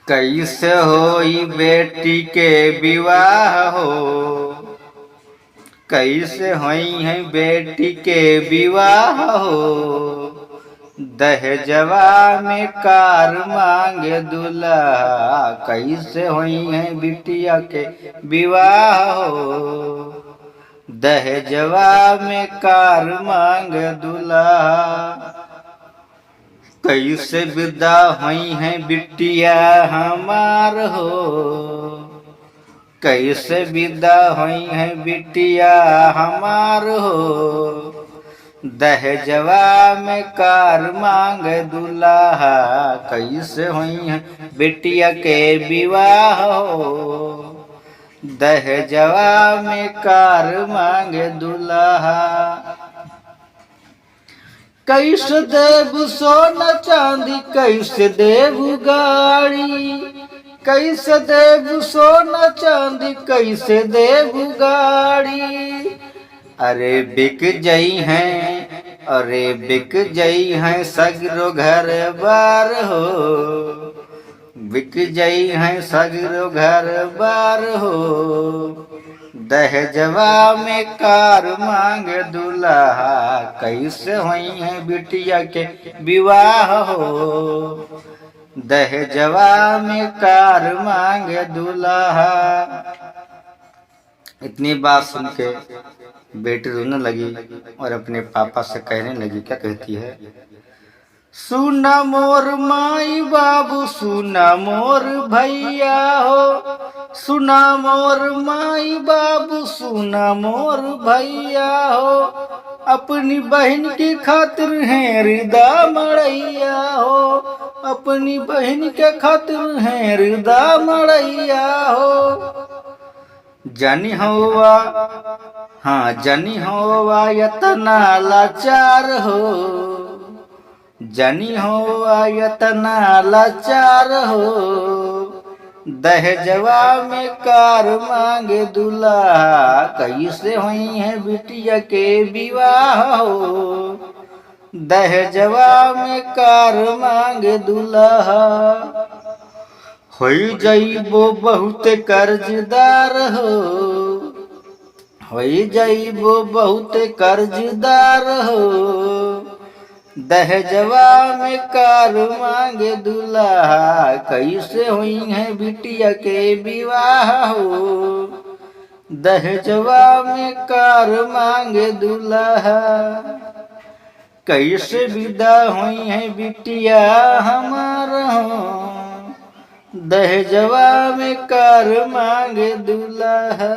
कैसे होई बेटी के विवाह हो, कैसे होई है बेटी के विवाह हो। दहेजवा में कार मांगे दूल्हा, कैसे होई है बिटिया के विवाह हो। दहेजवा में कार मांगे दूल्हा, कैसे विदा हुई है बिटिया हमार हो। कैसे विदा हुई है बिटिया हमार हो। दहेजवा में कार मांग दूल्हा, कैसे हुई है बिटिया के विवाह हो। दहेजवा में कार मांग दूल्हा, कैसे देव सोना चांदी कैसे देव गाड़ी। कैसे देव सोना चांदी कैसे देव गाड़ी। अरे बिक जई हैं, अरे बिक जई हैं सगरो घर बार हो। बिक जई हैं सगरो घर बार हो। दहेजवा में कार मांग दूल्हा, कैसे हुई है बिटिया के विवाह हो। दहेजवा में कार मांग दूल्हा। इतनी बात सुन के बेटी रोने लगी और अपने पापा से कहने लगी, क्या कहती है। सुना मोर माई बाबू, सुना मोर भैया हो। सुना मोर माई बाबू, सुना मोर भैया हो। अपनी बहन की खातिर है हृदय मड़ैया हो। अपनी बहन के खातिर है हृदय मड़ैया हो। जानी होवा, हाँ जानी होवा यतना लाचार हो। जानी हो यतना लाचार हो। दहेजवा में कार मांगे दूल्हा, कैसे हुई है बिटिया के विवाह हो। दहेजवा में कार मांगे दूल्हा, होई जाइबो बहुत कर्जदार हो। होई जाइबो बहुत कर्जदार हो। दहेजवा में कार मांगे दूल्हा, कैसे हुई है बिटिया के विवाह हो। दहेजवा में कार मांगे दूल्हा, कैसे विदा हुई है बिटिया हमारा हो। दहेजवा में कार मांगे दूल्हा।